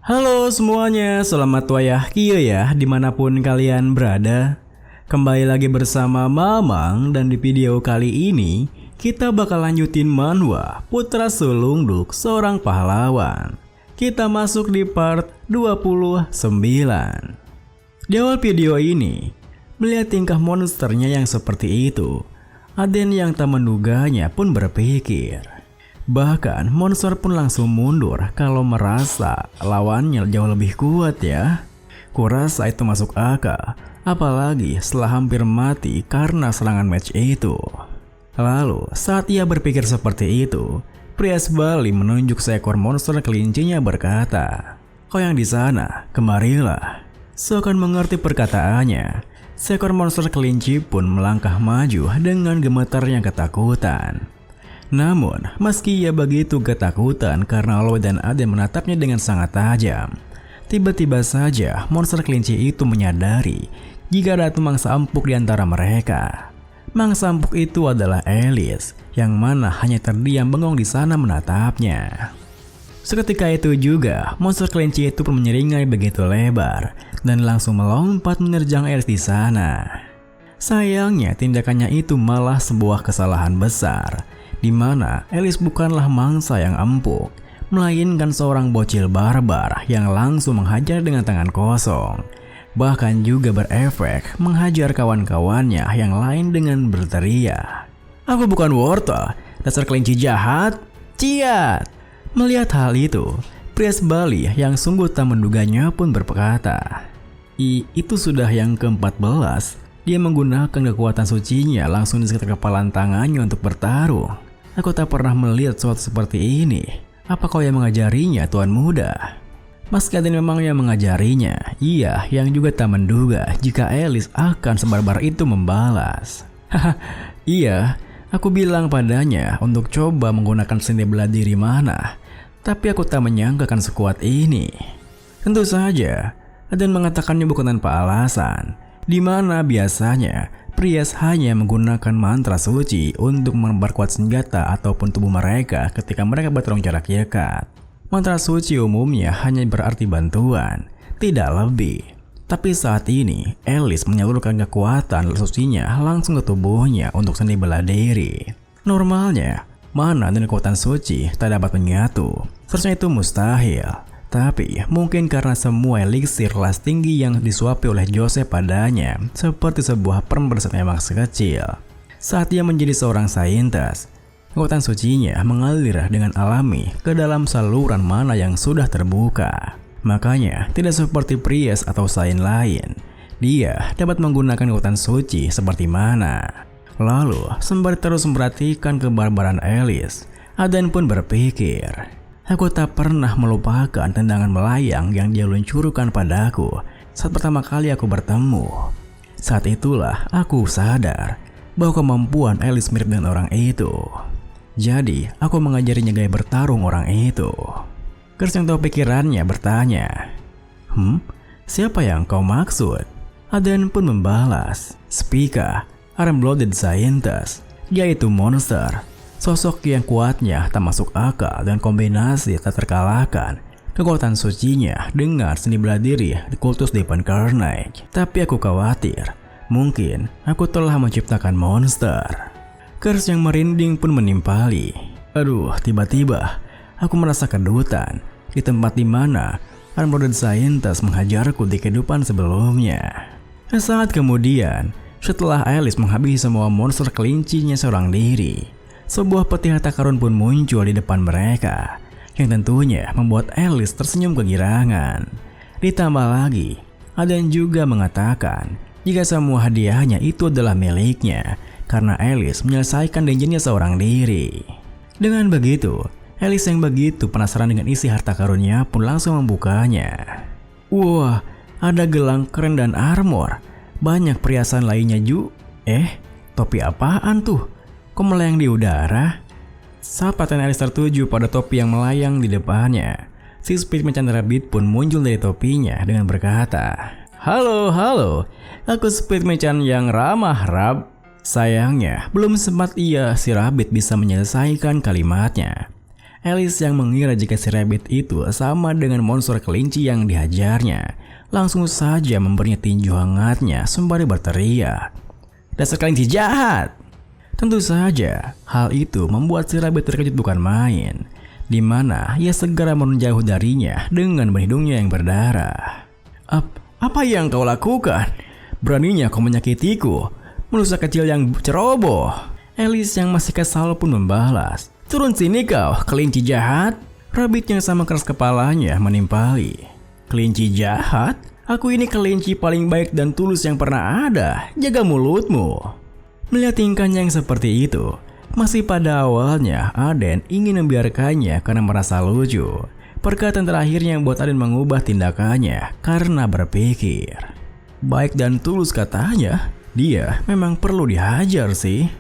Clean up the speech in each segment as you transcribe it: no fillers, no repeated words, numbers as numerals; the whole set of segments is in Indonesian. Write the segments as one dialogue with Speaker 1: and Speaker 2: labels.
Speaker 1: Halo semuanya, selamat wayah kieu ya dimanapun kalian berada. Kembali lagi bersama Mamang dan di video kali ini kita bakal lanjutin manhwa Putra Sulungduk Seorang Pahlawan. Kita masuk di part 29. Di awal video ini, melihat tingkah monsternya yang seperti itu, Aden yang tak menduganya pun berpikir. Bahkan monster pun langsung mundur kalau merasa lawannya jauh lebih kuat ya. Kurasa itu masuk akal, apalagi setelah hampir mati karena serangan match itu. Lalu saat ia berpikir seperti itu, pria Bali menunjuk seekor monster kelincinya berkata, "Kau yang di sana, kemarilah." Seakan mengerti perkataannya, seekor monster kelinci pun melangkah maju dengan gemetarnya ketakutan. Namun, meski ia begitu ketakutan karena Aloy dan Aden menatapnya dengan sangat tajam, tiba-tiba saja monster kelinci itu menyadari jika ada mangsa empuk di antara mereka. Mangsa empuk itu adalah Alice, yang mana hanya terdiam bengong di sana menatapnya. Seketika itu juga, monster kelinci itu pun menyeringai begitu lebar dan langsung melompat menerjang Alice di sana. Sayangnya, tindakannya itu malah sebuah kesalahan besar, di mana Alice bukanlah mangsa yang empuk, melainkan seorang bocil barbar yang langsung menghajar dengan tangan kosong. Bahkan juga berefek menghajar kawan-kawannya yang lain dengan berteriak, "Aku bukan wortel, dasar kelinci jahat, ciat!" Melihat hal itu, pria Bali yang sungguh tak menduganya pun berkata, Itu sudah yang ke-14, dia menggunakan kekuatan sucinya langsung di sekitar kepalan tangannya untuk bertarung. Aku tak pernah melihat sesuatu seperti ini. Apa kau yang mengajarinya, Tuan Muda?" Meski Aden memang yang mengajarinya, ia yang juga tak menduga jika Alice akan sebarbar itu membalas. "Haha, iya, aku bilang padanya untuk coba menggunakan seni bela diri mana, tapi aku tak menyangkakan sekuat ini." Tentu saja, Aden mengatakannya bukan tanpa alasan, di mana biasanya Priest hanya menggunakan mantra suci untuk memperkuat senjata ataupun tubuh mereka ketika mereka bertarung jarak dekat. Mantra suci umumnya hanya berarti bantuan, tidak lebih. Tapi saat ini, Alice menyalurkan kekuatan sucinya langsung ke tubuhnya untuk seni bela diri. Normalnya, mana dan kekuatan suci tak dapat menyatu. Seharusnya itu mustahil. Tapi mungkin karena semua eliksir kelas tinggi yang disuapi oleh Joseph padanya seperti sebuah permen bersat memang sekecil. Saat ia menjadi seorang saintis, kekuatan sucinya mengalir dengan alami ke dalam saluran mana yang sudah terbuka. Makanya tidak seperti Priest atau sains lain, dia dapat menggunakan kekuatan suci seperti mana. Lalu sembari terus memperhatikan kebarbaran Alice, Aden pun berpikir, "Aku tak pernah melupakan tendangan melayang yang dia luncurkan padaku saat pertama kali aku bertemu. Saat itulah aku sadar bahwa kemampuan Alice mirip dengan orang itu. Jadi aku mengajarinya gaya bertarung orang itu." Kers yang tahu pikirannya bertanya, Siapa yang kau maksud?" Aden pun membalas, "Spica, Iron-Blooded Scientist, yaitu monster. Sosok yang kuatnya tak masuk akal dan kombinasi tak terkalahkan kekuatan sucinya dengan seni bela diri di kultus Depan Carnage. Tapi aku khawatir, mungkin aku telah menciptakan monster." Kers yang merinding pun menimpali. Aduh, tiba-tiba aku merasa kedutan di tempat di mana Iron-Blooded Scientist menghajarku di kehidupan sebelumnya. Saat kemudian, setelah Alice menghabisi semua monster kelincinya seorang diri, sebuah peti harta karun pun muncul di depan mereka, yang tentunya membuat Alice tersenyum kegirangan. Ditambah lagi, Aden juga mengatakan jika semua hadiahnya itu adalah miliknya, karena Alice menyelesaikan dungeonnya seorang diri. Dengan begitu, Alice yang begitu penasaran dengan isi harta karunnya pun langsung membukanya. Wah, ada gelang keren dan armor, banyak perhiasan lainnya topi apaan tuh? Kok melayang di udara? Saat perhatian Alice tertuju pada topi yang melayang di depannya, si Speed Merchant Rabbit pun muncul dari topinya dengan berkata, Halo, aku Speed Merchant yang ramah, Rab." Sayangnya, belum sempat si Rabbit bisa menyelesaikan kalimatnya. Alice yang mengira jika si Rabbit itu sama dengan monster kelinci yang dihajarnya, langsung saja memberinya tinju hangatnya sembari berteriak, "Dasar kelinci jahat!" Tentu saja, hal itu membuat si Rabbit terkejut bukan main, di mana ia segera menjauh darinya dengan hidungnya yang berdarah. Apa yang kau lakukan? Beraninya kau menyakitiku, manusia kecil yang ceroboh." Alice yang masih kesal pun membalas, "Turun sini kau, kelinci jahat." Rabbit yang sama keras kepalanya menimpali, "Kelinci jahat? Aku ini kelinci paling baik dan tulus yang pernah ada. Jaga mulutmu." Melihat tingkahnya yang seperti itu, masih pada awalnya Aden ingin membiarkannya karena merasa lucu. Perkataan terakhirnya yang buat Aden mengubah tindakannya karena berpikir, baik dan tulus katanya, dia memang perlu dihajar sih.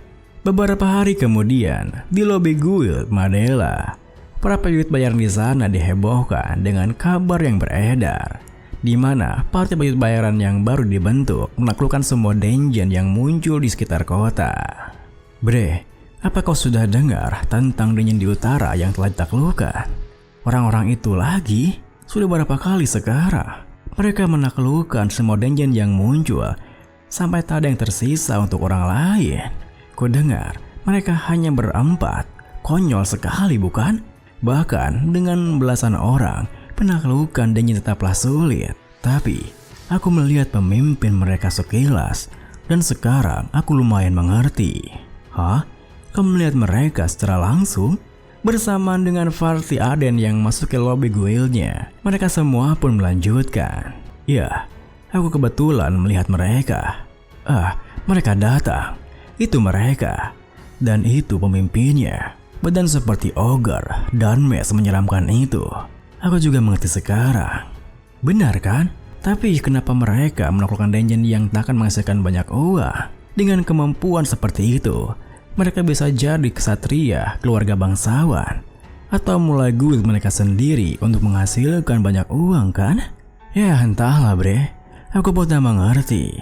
Speaker 1: Beberapa hari kemudian, di lobi guild Madela, para prajurit bayaran di sana dihebohkan dengan kabar yang beredar, di mana partai prajurit bayaran yang baru dibentuk menaklukkan semua dungeon yang muncul di sekitar kota. "Bre, apa kau sudah dengar tentang dungeon di utara yang telah ditaklukkan? Orang-orang itu lagi sudah berapa kali sekarang mereka menaklukkan semua dungeon yang muncul sampai tak ada yang tersisa untuk orang lain. Ku dengar mereka hanya berempat. Konyol sekali bukan? Bahkan dengan belasan orang penaklukan dungeon tetaplah sulit. Tapi aku melihat pemimpin mereka sekilas dan sekarang aku lumayan mengerti." "Hah? Kau melihat mereka secara langsung?" Bersamaan dengan Farsi Aden yang masuk ke lobi guildnya, mereka semua pun melanjutkan, "Ya, aku kebetulan melihat mereka. Mereka datang. Itu mereka. Dan itu pemimpinnya. Badan seperti ogre dan mes menyeramkan itu. Aku juga mengerti sekarang. Benar kan? Tapi kenapa mereka menaklukkan dungeon yang tak akan menghasilkan banyak uang? Dengan kemampuan seperti itu, mereka bisa jadi ksatria keluarga bangsawan, atau mulai guild mereka sendiri untuk menghasilkan banyak uang kan? Ya entahlah bre, aku pun tak mengerti."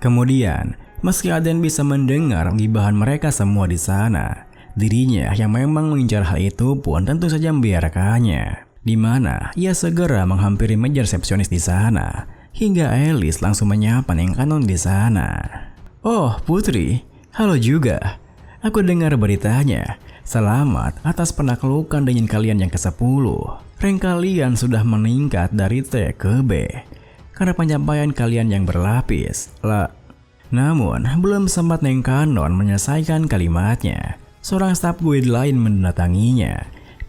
Speaker 1: Kemudian, meski Aden bisa mendengar gibahan mereka semua di sana, dirinya yang memang mengincar hal itu pun tentu saja membiarkannya. Di mana ia segera menghampiri meja resepsionis di sana, hingga Alice langsung menyapa Nengkanon di sana. "Oh Putri, halo juga. Aku dengar beritanya. Selamat atas penaklukan dengan kalian yang ke-10. Rank kalian sudah meningkat dari T ke B karena pencapaian kalian yang berlapis." Namun, belum sempat Nengkanon menyelesaikan kalimatnya, seorang staf guild lain mendatanginya,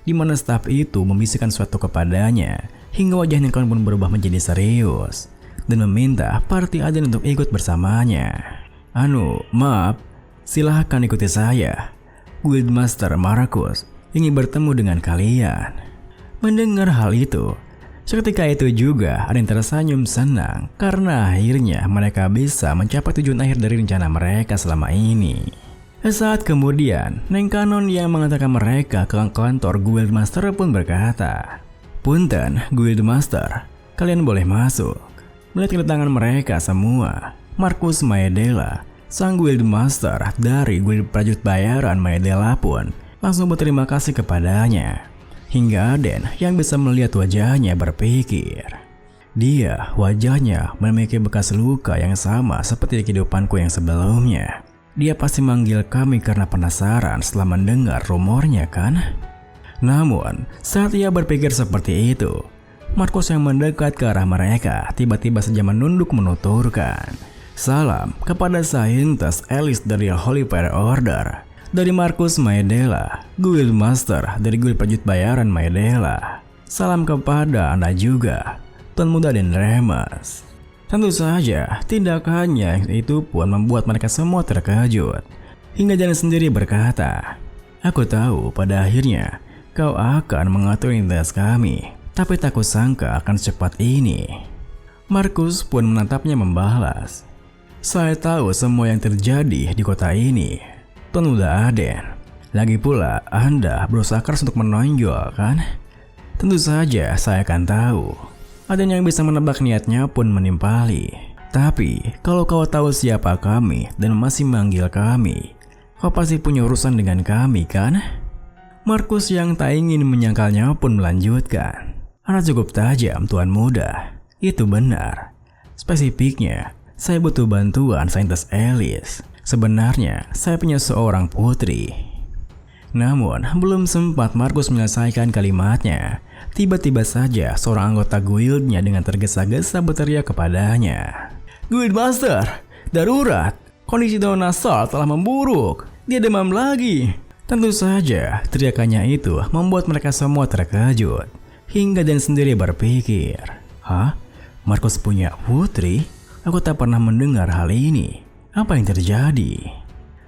Speaker 1: di mana staf itu membisikkan sesuatu kepadanya, hingga wajah Nengkanon pun berubah menjadi serius dan meminta party Aden untuk ikut bersamanya. Maaf. Silahkan ikuti saya. Guildmaster Markus ingin bertemu dengan kalian." Mendengar hal itu, seketika itu juga ada yang tersenyum senang karena akhirnya mereka bisa mencapai tujuan akhir dari rencana mereka selama ini. Saat kemudian, Nengkanon yang mengantarkan mereka ke kantor Guildmaster pun berkata, "Punten, Guildmaster, kalian boleh masuk." Melihat kedatangan mereka semua, Markus Maedela, sang Guildmaster dari Guild Prajurit Bayaran Maedela pun langsung berterima kasih kepadanya. Hingga Aden yang bisa melihat wajahnya berpikir, dia wajahnya memiliki bekas luka yang sama seperti di kehidupanku yang sebelumnya. Dia pasti manggil kami karena penasaran setelah mendengar rumornya kan? Namun saat ia berpikir seperti itu, Markus yang mendekat ke arah mereka tiba-tiba saja menunduk menuturkan, "Salam kepada saintes Alice dari Holy Fire Order, dari Markus Maedela, Guildmaster dari Guild Prajurit Bayaran Maedela. Salam kepada Anda juga, Tuan Muda dan Remus." Tentu saja, tindakannya itu pun membuat mereka semua terkejut. Hingga Janet sendiri berkata, "Aku tahu pada akhirnya kau akan mengatur identitas kami, tapi tak kusangka akan secepat ini." Markus pun menatapnya membalas, "Saya tahu semua yang terjadi di kota ini, Tuan Muda Aden. Lagi pula Anda berusaha keras untuk menonjol kan? Tentu saja saya akan tahu." Aden yang bisa menebak niatnya pun menimpali, "Tapi kalau kau tahu siapa kami dan masih manggil kami, kau pasti punya urusan dengan kami kan?" Markus yang tak ingin menyangkalnya pun melanjutkan. Anda cukup tajam, Tuan Muda. Itu benar. Spesifiknya, saya butuh bantuan Saintes Alice. Sebenarnya, saya punya seorang putri. Namun, belum sempat Markus menyelesaikan kalimatnya, tiba-tiba saja seorang anggota guildnya dengan tergesa-gesa berteriak kepadanya. Guildmaster, darurat! Kondisi Dona Sal telah memburuk. Dia demam lagi. Tentu saja, teriakannya itu membuat mereka semua terkejut. Hingga Dan sendiri berpikir, hah? Markus punya putri? Aku tak pernah mendengar hal ini. Apa yang terjadi?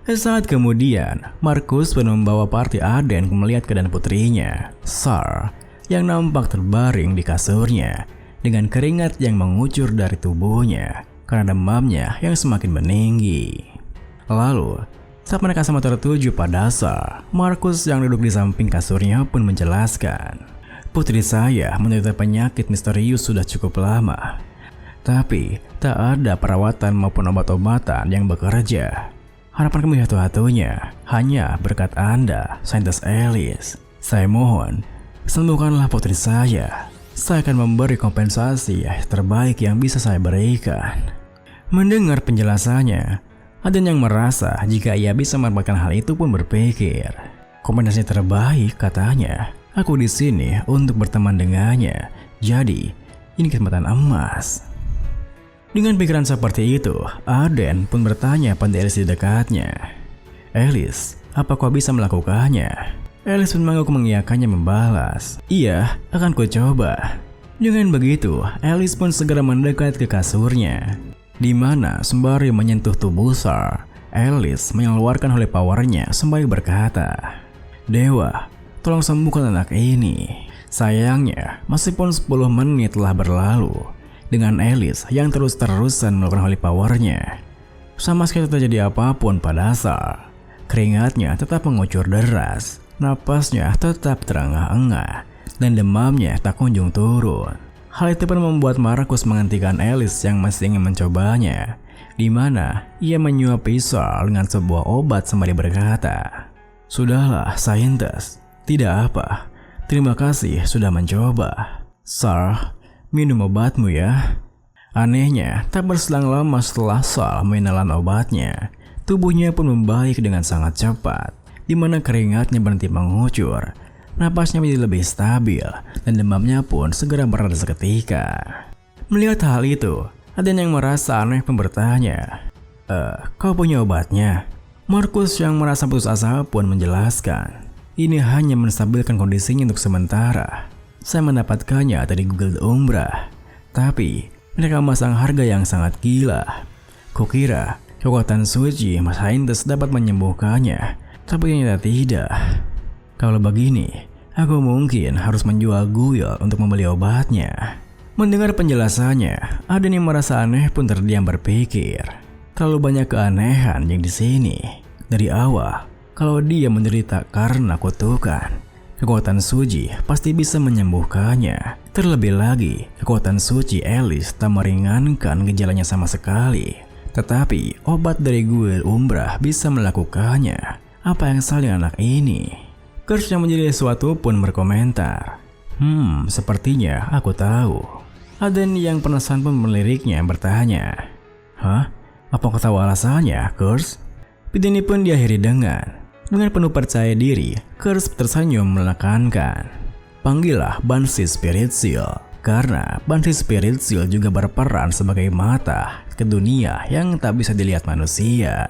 Speaker 1: Saat kemudian, Markus pun membawa party Arden melihat keadaan putrinya, Sar, yang nampak terbaring di kasurnya dengan keringat yang mengucur dari tubuhnya karena demamnya yang semakin meninggi. Lalu, saat mereka semua tertuju pada Sar, Markus yang duduk di samping kasurnya pun menjelaskan, putri saya menderita penyakit misterius sudah cukup lama. Tapi, tak ada perawatan maupun obat-obatan yang bekerja. Harapan kami satu-satunya hanya berkat Anda, Saintes Alice. Saya mohon, sembuhkanlah putri saya. Saya akan memberi kompensasi terbaik yang bisa saya berikan. Mendengar penjelasannya, ada yang merasa jika ia bisa mendapatkan hal itu pun berpikir, kompensasi terbaik katanya. Aku di sini untuk berteman dengannya. Jadi, ini kesempatan emas. Dengan pikiran seperti itu, Arden pun bertanya pada Alice di dekatnya. Alice, apa kau bisa melakukannya? Alice pun mengaku mengiyakannya membalas. Iya, akan ku coba. Dengan begitu, Alice pun segera mendekat ke kasurnya. Di mana sembari menyentuh tubuh Sar, Alice mengeluarkan holy powernya sembari berkata, Dewa, tolong sembuhkan anak ini. Sayangnya, meskipun 10 menit telah berlalu, dengan Alice yang terus-terusan melakukan holy powernya, sama sekali tak terjadi apapun pada Sar. Keringatnya tetap mengucur deras, napasnya tetap terengah-engah, dan demamnya tak kunjung turun. Hal itu pun membuat Markus menghentikan Alice yang masih ingin mencobanya, di mana ia menyuapi Sar dengan sebuah obat sembari berkata, Sudahlah, Saintes, tidak apa. Terima kasih sudah mencoba. Sar, minum obatmu ya. Anehnya, tak berselang lama setelah Sar menelan obatnya, tubuhnya pun membaik dengan sangat cepat, di mana keringatnya berhenti mengucur, napasnya menjadi lebih stabil, dan demamnya pun segera mereda seketika. Melihat hal itu, ada yang merasa aneh pun bertanya, kau punya obatnya? Markus yang merasa putus asa pun menjelaskan, ini hanya menstabilkan kondisinya untuk sementara. Saya mendapatkannya dari Google Umbra, tapi mereka memasang harga yang sangat gila. Kukira kekuatan suci Mas Saintes dapat menyembuhkannya, tapi ternyata tidak. Kalau begini, aku mungkin harus menjual Guild untuk membeli obatnya. Mendengar penjelasannya, ada yang merasa aneh pun terdiam berpikir. Terlalu banyak keanehan yang di sini. Dari awal, kalau dia menderita karena kutukan, kekuatan suci pasti bisa menyembuhkannya. Terlebih lagi, kekuatan suci Alice tak meringankan gejalanya sama sekali. Tetapi, obat dari Guild Umbra bisa melakukannya. Apa yang salah dengan anak ini? Curse yang menjadi sesuatu pun berkomentar, sepertinya aku tahu. Ada yang penasaran pun meliriknya bertanya, hah? Apa kau tahu alasannya, Curse? Video ini pun diakhiri dengan penuh percaya diri, Curse tersenyum menekankan, panggillah Banshee Spirit Seal, karena Banshee Spirit Seal juga berperan sebagai mata ke dunia yang tak bisa dilihat manusia.